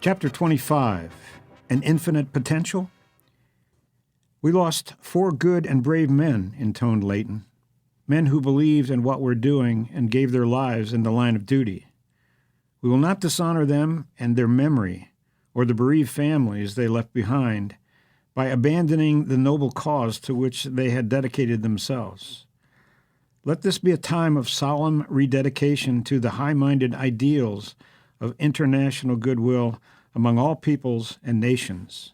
Chapter 25, An Infinite Potential? We lost 4 good and brave men, intoned Leighton, men who believed in what we're doing and gave their lives in the line of duty. We will not dishonor them and their memory, or the bereaved families they left behind, by abandoning the noble cause to which they had dedicated themselves. Let this be a time of solemn rededication to the high-minded ideals of international goodwill among all peoples and nations.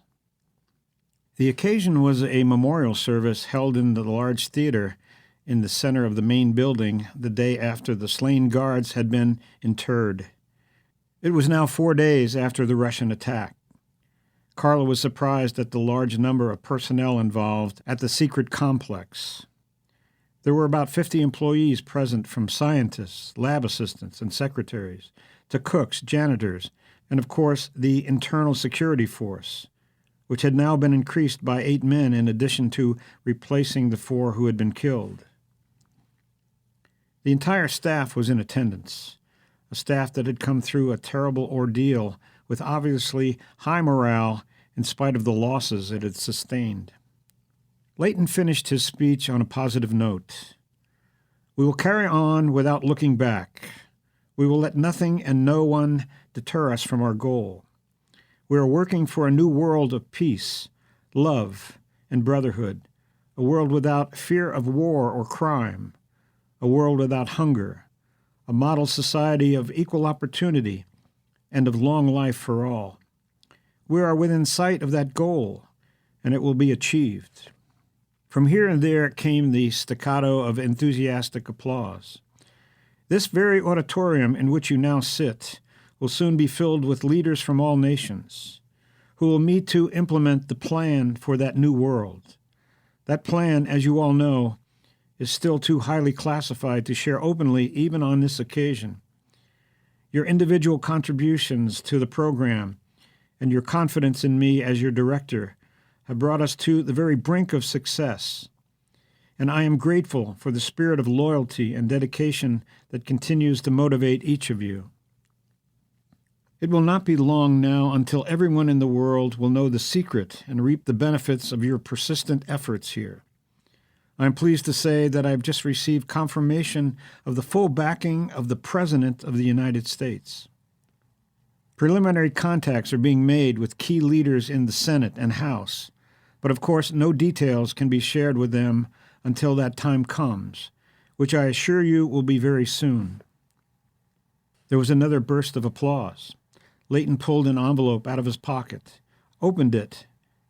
The occasion was a memorial service held in the large theater in the center of the main building the day after the slain guards had been interred. It was now 4 days after the Russian attack. Carla was surprised at the large number of personnel involved at the secret complex. There were about 50 employees present, from scientists, lab assistants, and secretaries, to cooks, janitors, and of course the internal security force, which had now been increased by 8 men in addition to replacing the 4 who had been killed. The entire staff was in attendance, a staff that had come through a terrible ordeal with obviously high morale in spite of the losses it had sustained. Leighton finished his speech on a positive note. We will carry on without looking back. We will let nothing and no one deter us from our goal. We are working for a new world of peace, love, and brotherhood, a world without fear of war or crime, a world without hunger, a model society of equal opportunity and of long life for all. We are within sight of that goal, and it will be achieved. From here and there came the staccato of enthusiastic applause. This very auditorium in which you now sit will soon be filled with leaders from all nations who will meet to implement the plan for that new world. That plan, as you all know, is still too highly classified to share openly even on this occasion. Your individual contributions to the program and your confidence in me as your director have brought us to the very brink of success, and I am grateful for the spirit of loyalty and dedication that continues to motivate each of you. It will not be long now until everyone in the world will know the secret and reap the benefits of your persistent efforts here. I am pleased to say that I have just received confirmation of the full backing of the President of the United States. Preliminary contacts are being made with key leaders in the Senate and House, but of course no details can be shared with them until that time comes, which I assure you will be very soon. There was another burst of applause. Leighton pulled an envelope out of his pocket, opened it,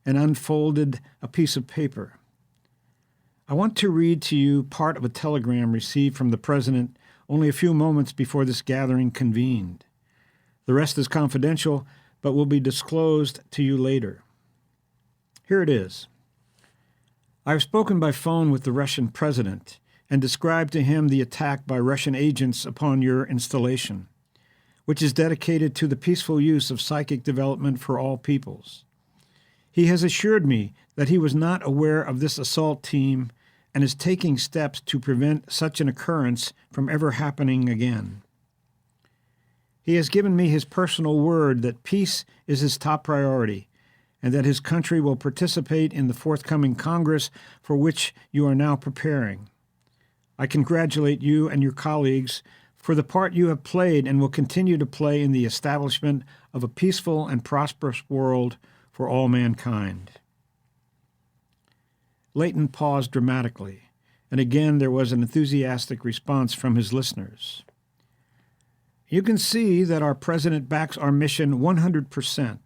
and unfolded a piece of paper. I want to read to you part of a telegram received from the President only a few moments before this gathering convened. The rest is confidential, but will be disclosed to you later. Here it is. I have spoken by phone with the Russian president and described to him the attack by Russian agents upon your installation, which is dedicated to the peaceful use of psychic development for all peoples. He has assured me that he was not aware of this assault team and is taking steps to prevent such an occurrence from ever happening again. He has given me his personal word that peace is his top priority and that his country will participate in the forthcoming Congress for which you are now preparing. I congratulate you and your colleagues for the part you have played and will continue to play in the establishment of a peaceful and prosperous world for all mankind. Leighton paused dramatically, and again there was an enthusiastic response from his listeners. You can see that our president backs our mission 100%.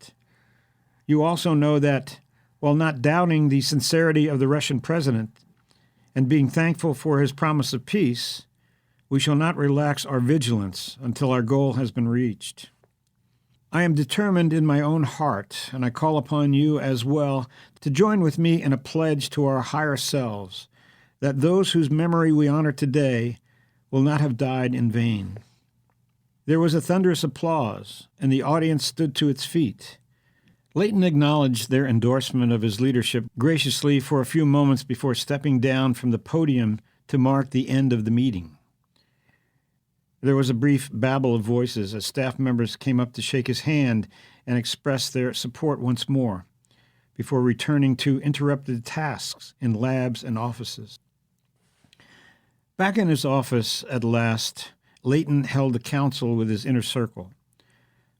You also know that, while not doubting the sincerity of the Russian president and being thankful for his promise of peace, we shall not relax our vigilance until our goal has been reached. I am determined in my own heart, and I call upon you as well to join with me in a pledge to our higher selves that those whose memory we honor today will not have died in vain. There was a thunderous applause, and the audience stood to its feet. Leighton acknowledged their endorsement of his leadership graciously for a few moments before stepping down from the podium to mark the end of the meeting. There was a brief babble of voices as staff members came up to shake his hand and express their support once more, before returning to interrupted tasks in labs and offices. Back in his office at last, Leighton held a council with his inner circle.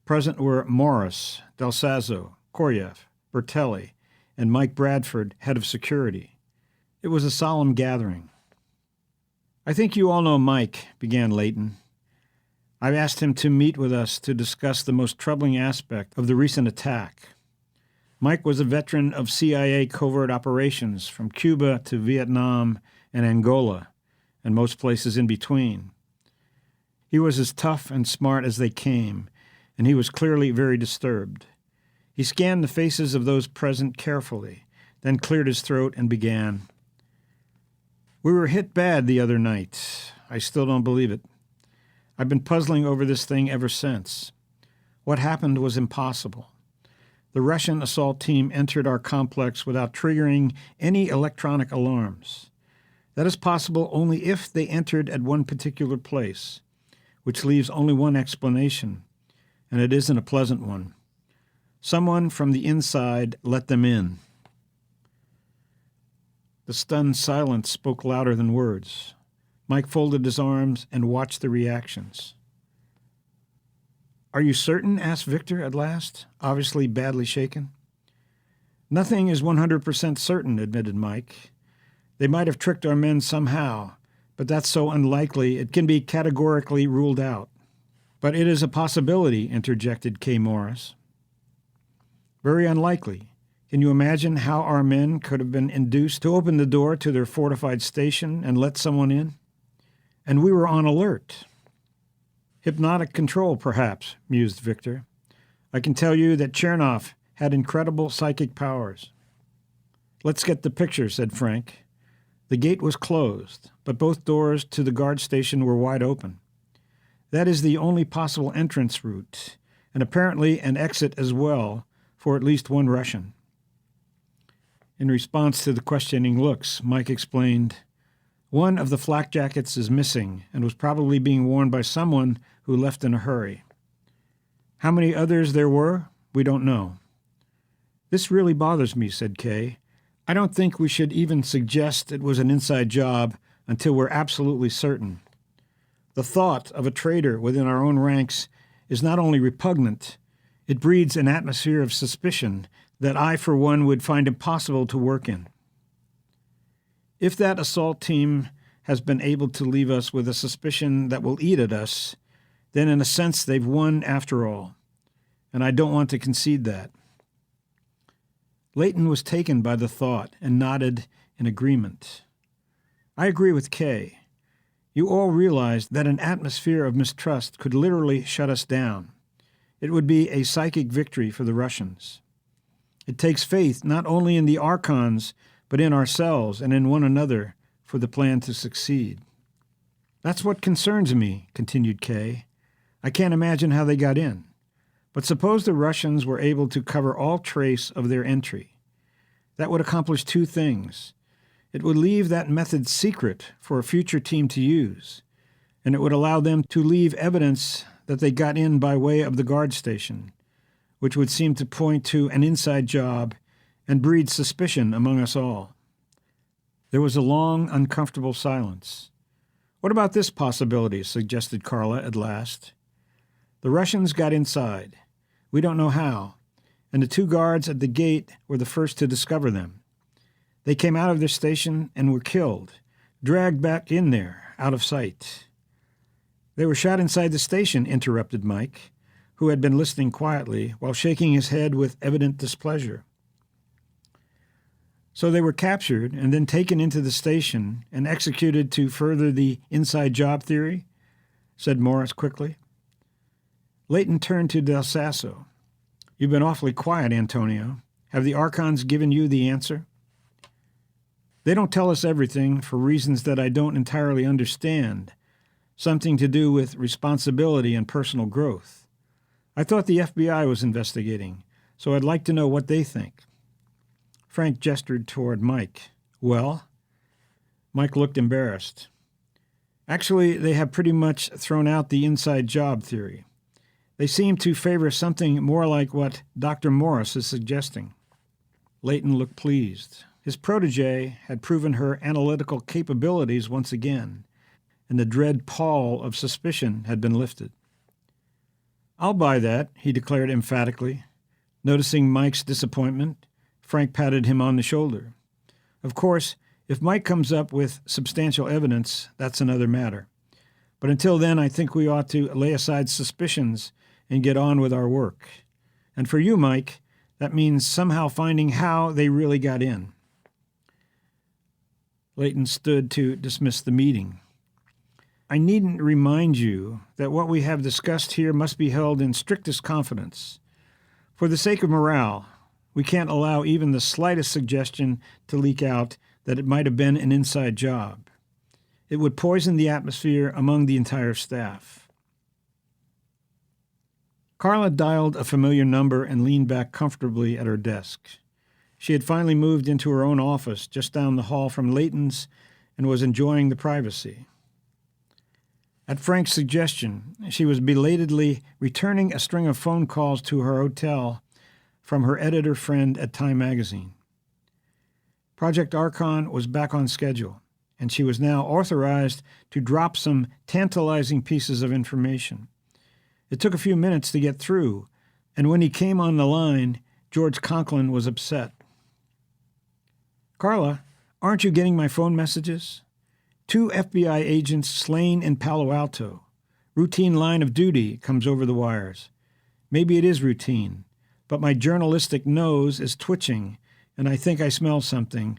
Present were Morris, Del Sazzo, Koryev, Bertelli, and Mike Bradford, head of security. It was a solemn gathering. "I think you all know Mike," began Leighton. "I've asked him to meet with us to discuss the most troubling aspect of the recent attack. Mike was a veteran of CIA covert operations from Cuba to Vietnam and Angola, and most places in between. He was as tough and smart as they came, and he was clearly very disturbed. He scanned the faces of those present carefully, then cleared his throat and began. We were hit bad the other night. I still don't believe it. I've been puzzling over this thing ever since. What happened was impossible. The Russian assault team entered our complex without triggering any electronic alarms. That is possible only if they entered at one particular place, which leaves only one explanation, and it isn't a pleasant one. Someone from the inside let them in. The stunned silence spoke louder than words. Mike folded his arms and watched the reactions. "Are you certain?" asked Victor at last, obviously badly shaken. "Nothing is 100% certain," admitted Mike. "They might have tricked our men somehow, but that's so unlikely it can be categorically ruled out." "But it is a possibility," interjected Kay Morris. "Very unlikely. Can you imagine how our men could have been induced to open the door to their fortified station and let someone in? And we were on alert." "Hypnotic control, perhaps," mused Victor. "I can tell you that Chernoff had incredible psychic powers." "Let's get the picture," said Frank. The gate was closed, but both doors to the guard station were wide open. That is the only possible entrance route, and apparently an exit as well for at least one Russian. In response to the questioning looks, Mike explained, "One of the flak jackets is missing and was probably being worn by someone who left in a hurry. How many others there were, we don't know." "This really bothers me," said Kay. "I don't think we should even suggest it was an inside job until we're absolutely certain. The thought of a traitor within our own ranks is not only repugnant, it breeds an atmosphere of suspicion that I, for one, would find impossible to work in. If that assault team has been able to leave us with a suspicion that will eat at us, then in a sense they've won after all, and I don't want to concede that." Leighton was taken by the thought and nodded in agreement. "I agree with Kay. You all realize that an atmosphere of mistrust could literally shut us down. It would be a psychic victory for the Russians. It takes faith not only in the archons, but in ourselves and in one another for the plan to succeed." "That's what concerns me," continued Kay. "I can't imagine how they got in. But suppose the Russians were able to cover all trace of their entry. That would accomplish two things. It would leave that method secret for a future team to use, and it would allow them to leave evidence that they got in by way of the guard station, which would seem to point to an inside job and breed suspicion among us all." There was a long, uncomfortable silence. "What about this possibility?" suggested Carla at last. "The Russians got inside. We don't know how, and the two guards at the gate were the first to discover them. They came out of their station and were killed, dragged back in there, out of sight." "They were shot inside the station," interrupted Mike, who had been listening quietly while shaking his head with evident displeasure. "So they were captured and then taken into the station and executed to further the inside job theory?" said Morris quickly. Leighton turned to Del Sazzo. "You've been awfully quiet, Antonio. Have the archons given you the answer?" "They don't tell us everything for reasons that I don't entirely understand, something to do with responsibility and personal growth. I thought the FBI was investigating, so I'd like to know what they think." Frank gestured toward Mike. "Well?" Mike looked embarrassed. Actually, they have pretty much thrown out the inside job theory. They seem to favor something more like what Dr. Morris is suggesting. Leighton looked pleased. His protégé had proven her analytical capabilities once again, and the dread pall of suspicion had been lifted. "I'll buy that," he declared emphatically. Noticing Mike's disappointment, Frank patted him on the shoulder. "Of course, if Mike comes up with substantial evidence, that's another matter. But until then, I think we ought to lay aside suspicions and get on with our work. And for you, Mike, that means somehow finding how they really got in." Leighton stood to dismiss the meeting. "I needn't remind you that what we have discussed here must be held in strictest confidence. For the sake of morale, we can't allow even the slightest suggestion to leak out that it might have been an inside job. It would poison the atmosphere among the entire staff." Carla dialed a familiar number and leaned back comfortably at her desk. She had finally moved into her own office just down the hall from Leighton's and was enjoying the privacy. At Frank's suggestion, she was belatedly returning a string of phone calls to her hotel from her editor friend at Time magazine. Project Archon was back on schedule, and she was now authorized to drop some tantalizing pieces of information. It took a few minutes to get through, and when he came on the line, George Conklin was upset. "Carla, aren't you getting my phone messages? 2 FBI agents slain in Palo Alto. Routine line of duty comes over the wires. Maybe it is routine, but my journalistic nose is twitching, and I think I smell something.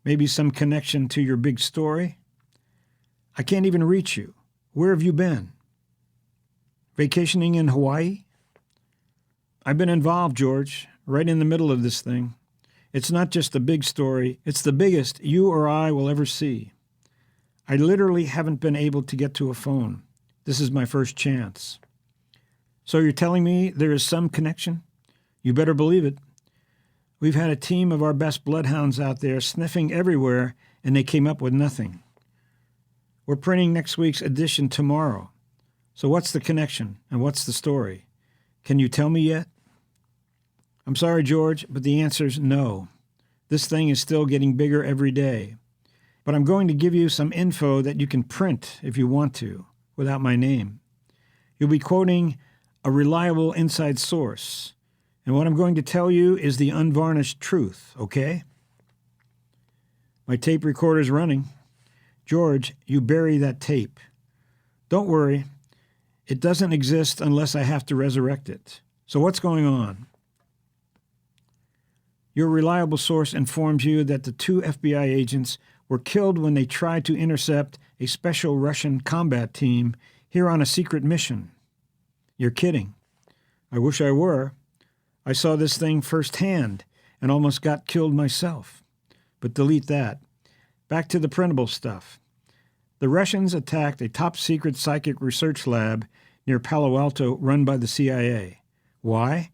Maybe some connection to your big story? I can't even reach you. Where have you been? Vacationing in Hawaii?" "I've been involved, George, right in the middle of this thing. It's not just a big story. It's the biggest you or I will ever see. I literally haven't been able to get to a phone. This is my first chance." "So you're telling me there is some connection?" "You better believe it. We've had a team of our best bloodhounds out there sniffing everywhere, and they came up with nothing. We're printing next week's edition tomorrow. So what's the connection, and what's the story? Can you tell me yet?" "I'm sorry, George, but the answer's no. This thing is still getting bigger every day. But I'm going to give you some info that you can print if you want to, without my name. You'll be quoting a reliable inside source, and what I'm going to tell you is the unvarnished truth, okay?" "My tape recorder's running." "George, you bury that tape. Don't worry. It doesn't exist unless I have to resurrect it. So what's going on?" "Your reliable source informs you that the 2 FBI agents were killed when they tried to intercept a special Russian combat team here on a secret mission." "You're kidding." "I wish I were. I saw this thing firsthand and almost got killed myself. But delete that. Back to the printable stuff. The Russians attacked a top-secret psychic research lab near Palo Alto run by the CIA. Why?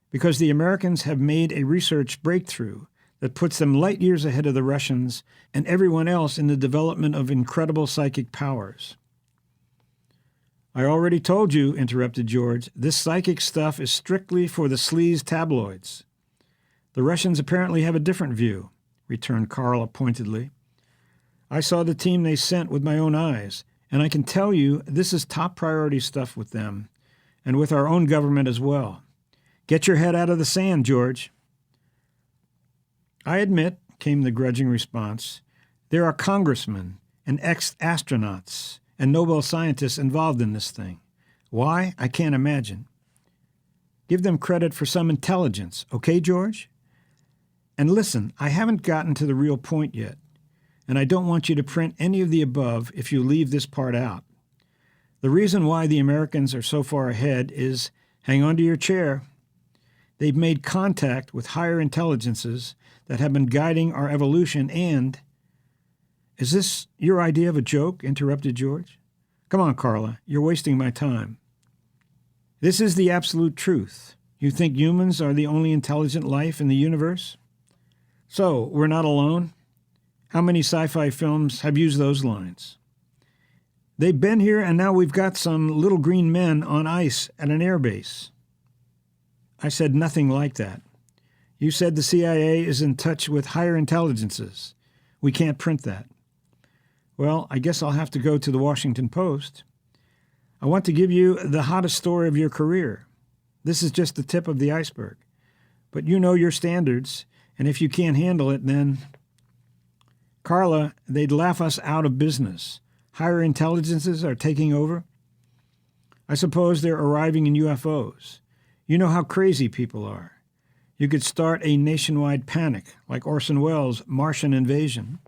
Because the Americans have made a research breakthrough that puts them light years ahead of the Russians and everyone else in the development of incredible psychic powers." "I already told you," interrupted George, "this psychic stuff is strictly for the sleaze tabloids." "The Russians apparently have a different view," returned Carla pointedly. "I saw the team they sent with my own eyes, and I can tell you this is top priority stuff with them, and with our own government as well. Get your head out of the sand, George." "I admit," came the grudging response, "there are congressmen and ex-astronauts and Nobel scientists involved in this thing. Why? I can't imagine. Give them credit for some intelligence, okay, George? And listen, I haven't gotten to the real point yet, and I don't want you to print any of the above if you leave this part out. The reason why the Americans are so far ahead is, hang on to your chair, they've made contact with higher intelligences that have been guiding our evolution and—" "Is this your idea of a joke?" interrupted George. "Come on, Carla, you're wasting my time." "This is the absolute truth. You think humans are the only intelligent life in the universe? So, we're not alone? How many sci-fi films have used those lines? They've been here, and now we've got some little green men on ice at an air base. I said nothing like that. You said the CIA is in touch with higher intelligences. We can't print that. Well, I guess I'll have to go to the Washington Post. I want to give you the hottest story of your career. This is just the tip of the iceberg. But you know your standards, and if you can't handle it, then... Carla, they'd laugh us out of business. Higher intelligences are taking over. I suppose they're arriving in UFOs. You know how crazy people are. You could start a nationwide panic, like Orson Welles' Martian Invasion.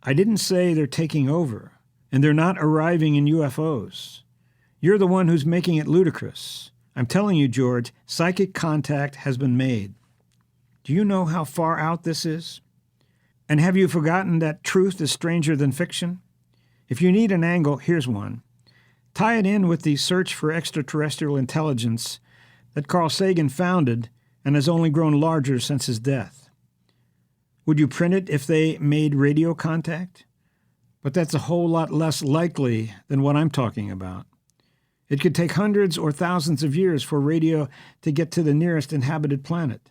I didn't say they're taking over, and they're not arriving in UFOs. You're the one who's making it ludicrous. I'm telling you, George, psychic contact has been made. Do you know how far out this is? And have you forgotten that truth is stranger than fiction? If you need an angle, here's one. Tie it in with the search for extraterrestrial intelligence that Carl Sagan founded and has only grown larger since his death. Would you print it if they made radio contact? But that's a whole lot less likely than what I'm talking about. It could take hundreds or thousands of years for radio to get to the nearest inhabited planet.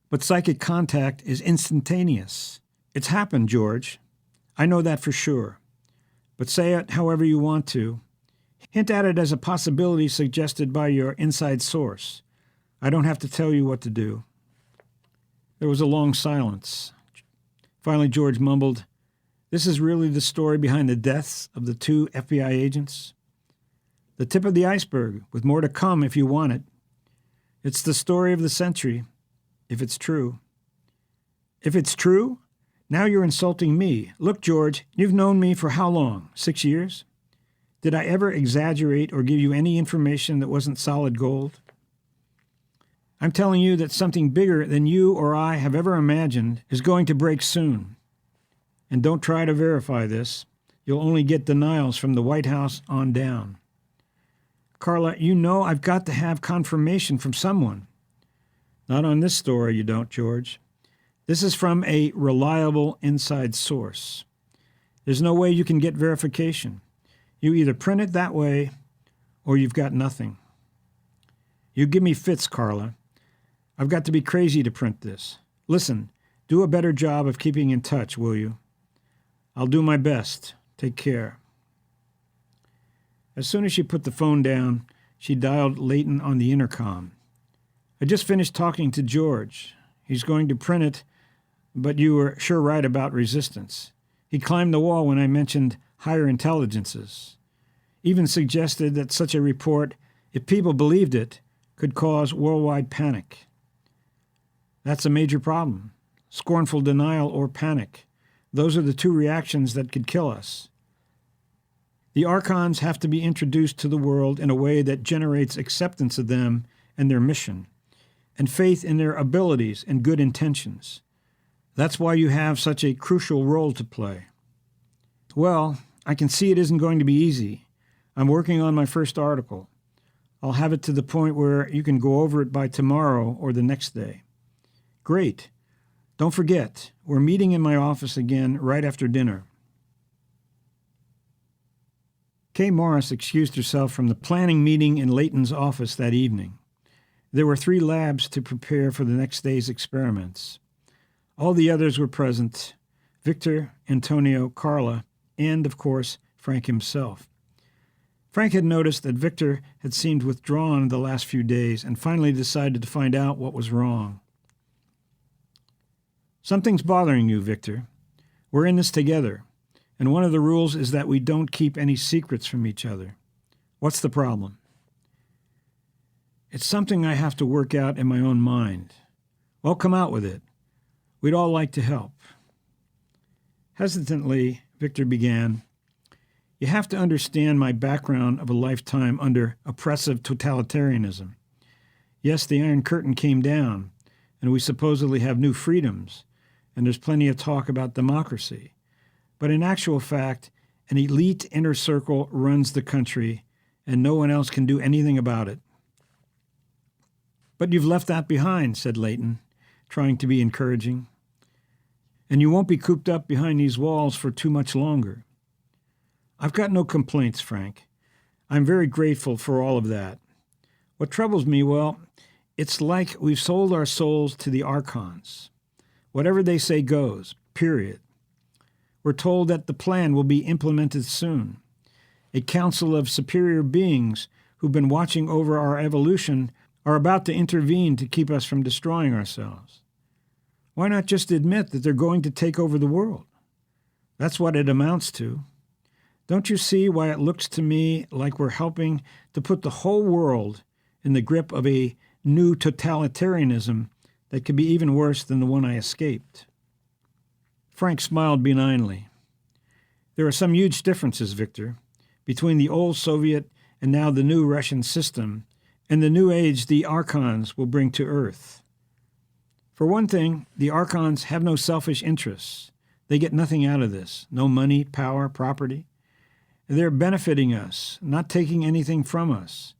But psychic contact is instantaneous. It's happened, George. I know that for sure. But say it however you want to. Hint at it as a possibility suggested by your inside source. I don't have to tell you what to do. There was a long silence. Finally, George mumbled, "This is really the story behind the deaths of the 2 FBI agents? The tip of the iceberg, with more to come if you want it. It's the story of the century, if it's true." "If it's true? Now you're insulting me. Look, George, you've known me for how long? 6 years? Did I ever exaggerate or give you any information that wasn't solid gold? I'm telling you that something bigger than you or I have ever imagined is going to break soon. And don't try to verify this. You'll only get denials from the White House on down. Carla, you know I've got to have confirmation from someone." "Not on this story, you don't, George. This is from a reliable inside source. There's no way you can get verification. You either print it that way or you've got nothing." "You give me fits, Carla. I've got to be crazy to print this. Listen, do a better job of keeping in touch, will you?" "I'll do my best. Take care." As soon as she put the phone down, she dialed Leighton on the intercom. "I just finished talking to George. He's going to print it, but you were sure right about resistance. He climbed the wall when I mentioned higher intelligences. Even suggested that such a report, if people believed it, could cause worldwide panic. That's a major problem. Scornful denial or panic. Those are the 2 reactions that could kill us. The archons have to be introduced to the world in a way that generates acceptance of them and their mission, and faith in their abilities and good intentions. That's why you have such a crucial role to play." "Well, I can see it isn't going to be easy. I'm working on my first article. I'll have it to the point where you can go over it by tomorrow or the next day." "Great. Don't forget, we're meeting in my office again right after dinner." Kay Morris excused herself from the planning meeting in Leighton's office that evening. There were 3 labs to prepare for the next day's experiments. All the others were present: Victor, Antonio, Carla, and, of course, Frank himself. Frank had noticed that Victor had seemed withdrawn the last few days and finally decided to find out what was wrong. "Something's bothering you, Victor. We're in this together, and one of the rules is that we don't keep any secrets from each other. What's the problem?" "It's something I have to work out in my own mind." "Well, come out with it. We'd all like to help." Hesitantly, Victor began, "You have to understand my background of a lifetime under oppressive totalitarianism. Yes, the Iron Curtain came down, and we supposedly have new freedoms, and there's plenty of talk about democracy. But in actual fact, an elite inner circle runs the country, and no one else can do anything about it." "But you've left that behind," said Leighton, trying to be encouraging. "And you won't be cooped up behind these walls for too much longer. I've got no complaints, Frank. I'm very grateful for all of that. What troubles me, well, it's like we've sold our souls to the archons. Whatever they say goes, period. We're told that the plan will be implemented soon. A council of superior beings who've been watching over our evolution are about to intervene to keep us from destroying ourselves. Why not just admit that they're going to take over the world? That's what it amounts to. Don't you see why it looks to me like we're helping to put the whole world in the grip of a new totalitarianism that could be even worse than the one I escaped? Frank smiled benignly. There are some huge differences, Victor, between the old Soviet and now the new Russian system and the new age the archons will bring to Earth. For one thing, the archons have no selfish interests. They get nothing out of this, no money, power, property. They're benefiting us, not taking anything from us.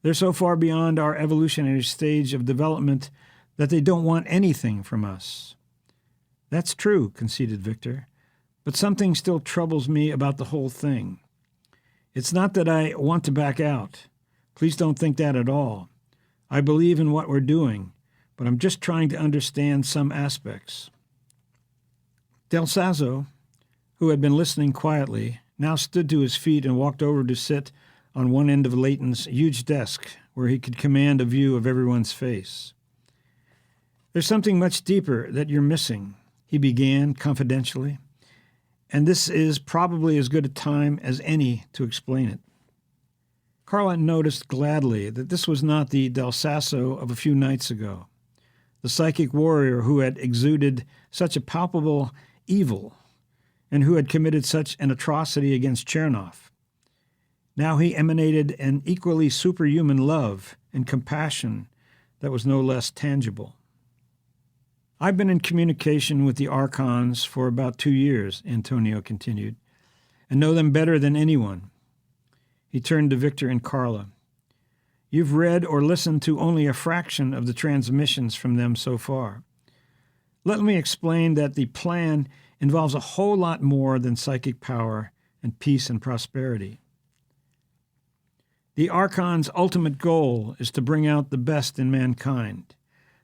They're so far beyond our evolutionary stage of development that they don't want anything from us. That's true, conceded Victor, but something still troubles me about the whole thing. It's not that I want to back out. Please don't think that at all. I believe in what we're doing, but I'm just trying to understand some aspects. Del Sazzo, who had been listening quietly, now stood to his feet and walked over to sit on one end of Leighton's huge desk where he could command a view of everyone's face. There's something much deeper that you're missing, he began confidentially, and this is probably as good a time as any to explain it. Carla noticed gladly that this was not the Del Sazzo of a few nights ago, the psychic warrior who had exuded such a palpable evil and who had committed such an atrocity against Chernov. Now he emanated an equally superhuman love and compassion that was no less tangible. I've been in communication with the archons for about 2 years, Antonio continued, and know them better than anyone. He turned to Victor and Carla. You've read or listened to only a fraction of the transmissions from them so far. Let me explain that the plan involves a whole lot more than psychic power and peace and prosperity. The archon's ultimate goal is to bring out the best in mankind,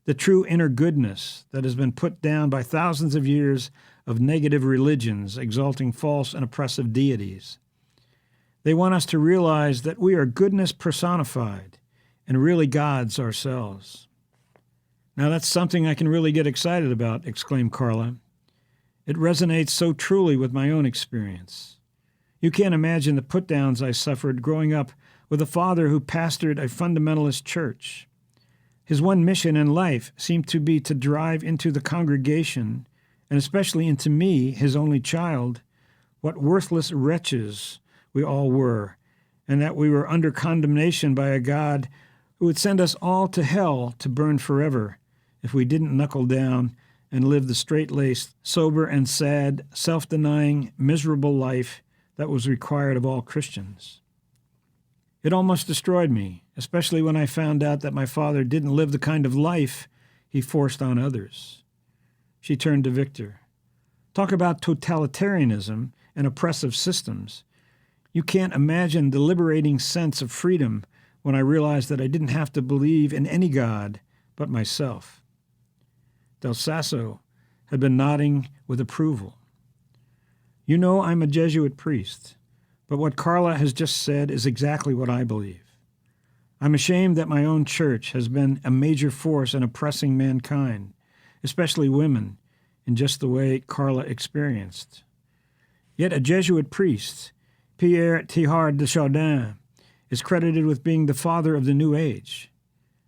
the true inner goodness that has been put down by thousands of years of negative religions exalting false and oppressive deities. They want us to realize that we are goodness personified and really gods ourselves. Now that's something I can really get excited about, exclaimed Carla. It resonates so truly with my own experience. You can't imagine the put-downs I suffered growing up with a father who pastored a fundamentalist church. His one mission in life seemed to be to drive into the congregation, and especially into me, his only child, what worthless wretches we all were, and that we were under condemnation by a God who would send us all to hell to burn forever if we didn't knuckle down and live the straight-laced, sober and sad, self-denying, miserable life that was required of all Christians. It almost destroyed me, especially when I found out that my father didn't live the kind of life he forced on others. She turned to Victor. Talk about totalitarianism and oppressive systems. You can't imagine the liberating sense of freedom when I realized that I didn't have to believe in any God but myself. Del Sazzo had been nodding with approval. You know I'm a Jesuit priest, but what Carla has just said is exactly what I believe. I'm ashamed that my own church has been a major force in oppressing mankind, especially women, in just the way Carla experienced. Yet a Jesuit priest, Pierre Teilhard de Chardin, is credited with being the father of the New Age.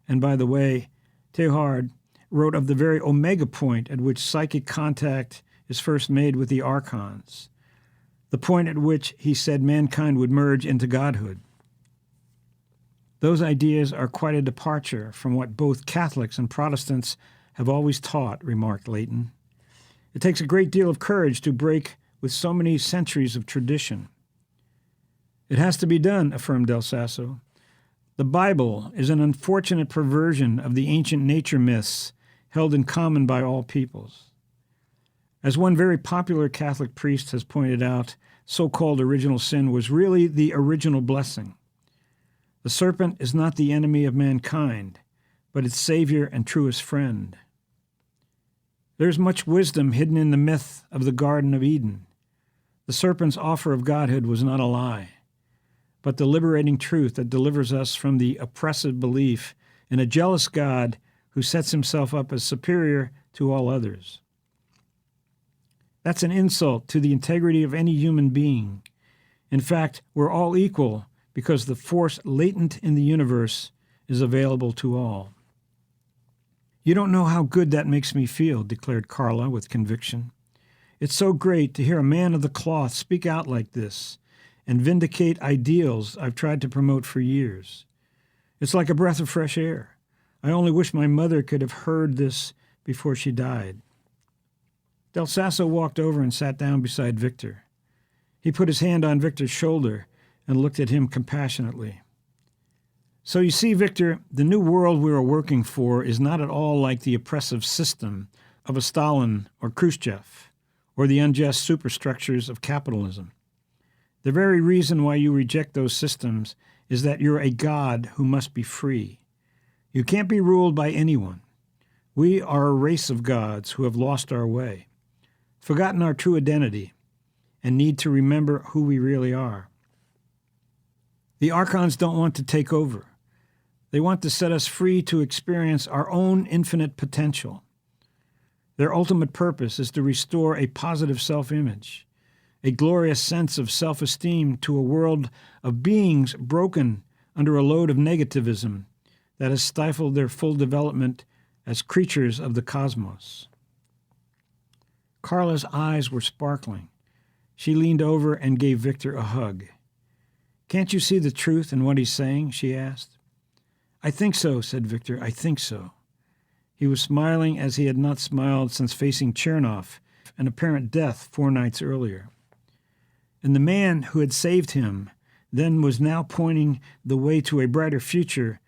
And by the way, Teilhard wrote of the very omega point at which psychic contact is first made with the archons, the point at which he said mankind would merge into godhood. Those ideas are quite a departure from what both Catholics and Protestants have always taught, remarked Leighton. It takes a great deal of courage to break with so many centuries of tradition. It has to be done, affirmed Del Sazzo. The Bible is an unfortunate perversion of the ancient nature myths held in common by all peoples. As one very popular Catholic priest has pointed out, so-called original sin was really the original blessing. The serpent is not the enemy of mankind, but its savior and truest friend. There's much wisdom hidden in the myth of the Garden of Eden. The serpent's offer of godhood was not a lie, but the liberating truth that delivers us from the oppressive belief in a jealous God who sets himself up as superior to all others. That's an insult to the integrity of any human being. In fact, we're all equal because the force latent in the universe is available to all. You don't know how good that makes me feel, declared Carla with conviction. It's so great to hear a man of the cloth speak out like this and vindicate ideals I've tried to promote for years. It's like a breath of fresh air. I only wish my mother could have heard this before she died. Del Sasso walked over and sat down beside Victor. He put his hand on Victor's shoulder and looked at him compassionately. So you see, Victor, the new world we are working for is not at all like the oppressive system of a Stalin or Khrushchev, or the unjust superstructures of capitalism. The very reason why you reject those systems is that you're a God who must be free. You can't be ruled by anyone. We are a race of gods who have lost our way, forgotten our true identity, and need to remember who we really are. The Archons don't want to take over. They want to set us free to experience our own infinite potential. Their ultimate purpose is to restore a positive self-image, a glorious sense of self-esteem to a world of beings broken under a load of negativism that has stifled their full development as creatures of the cosmos. Carla's eyes were sparkling. She leaned over and gave Victor a hug. Can't you see the truth in what he's saying? She asked. I think so, said Victor. I think so. He was smiling as he had not smiled since facing Chernoff, an apparent death 4 nights earlier. And the man who had saved him then was now pointing the way to a brighter future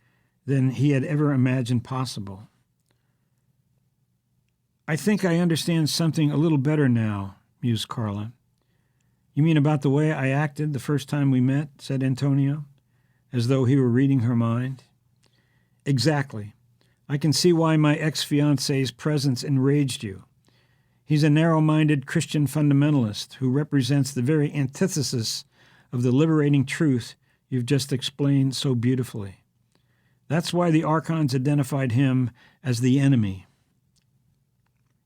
than he had ever imagined possible. I think I understand something a little better now, mused Carla. You mean about the way I acted the first time we met, said Antonio, as though he were reading her mind. Exactly. I can see why my ex-fiancé's presence enraged you. He's a narrow-minded Christian fundamentalist who represents the very antithesis of the liberating truth you've just explained so beautifully. That's why the Archons identified him as the enemy.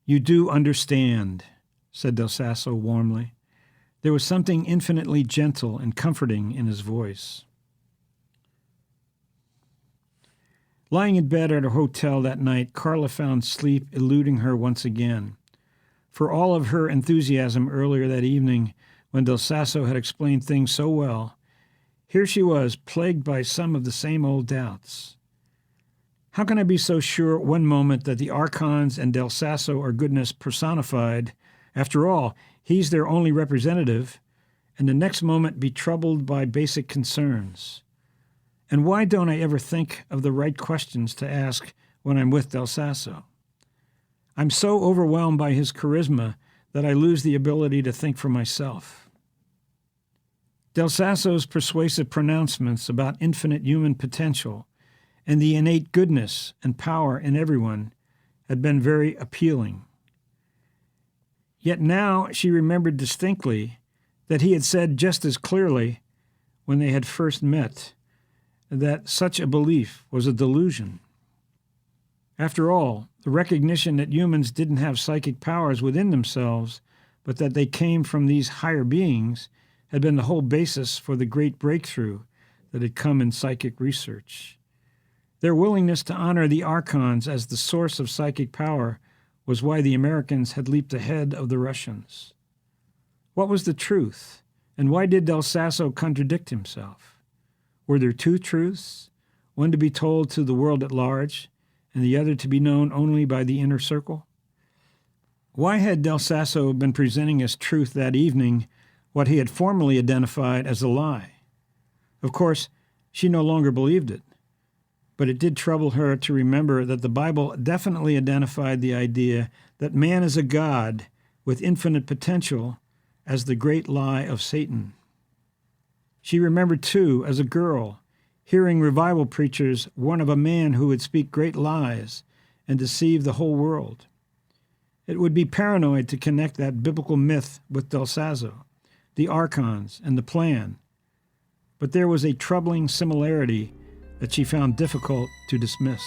You do understand, said Del Sasso warmly. There was something infinitely gentle and comforting in his voice. Lying in bed at her hotel that night, Carla found sleep eluding her once again. For all of her enthusiasm earlier that evening, when Del Sasso had explained things so well, here she was, plagued by some of the same old doubts. How can I be so sure one moment that the Archons and Del Sasso are goodness personified? After all, he's their only representative, and the next moment be troubled by basic concerns. And why don't I ever think of the right questions to ask when I'm with Del Sasso? I'm so overwhelmed by his charisma that I lose the ability to think for myself. Del Sasso's persuasive pronouncements about infinite human potential and the innate goodness and power in everyone had been very appealing. Yet now she remembered distinctly that he had said just as clearly when they had first met that such a belief was a delusion. After all, the recognition that humans didn't have psychic powers within themselves, but that they came from these higher beings, had been the whole basis for the great breakthrough that had come in psychic research. Their willingness to honor the Archons as the source of psychic power was why the Americans had leaped ahead of the Russians. What was the truth, and why did Del Sasso contradict himself? Were there 2 truths, one to be told to the world at large, and the other to be known only by the inner circle? Why had Del Sasso been presenting as truth that evening what he had formerly identified as a lie? Of course, she no longer believed it, but it did trouble her to remember that the Bible definitely identified the idea that man is a God with infinite potential as the great lie of Satan. She remembered, too, as a girl, hearing revival preachers warn of a man who would speak great lies and deceive the whole world. It would be paranoid to connect that biblical myth with Belshazzar, the archons, and the plan, but there was a troubling similarity that she found difficult to dismiss.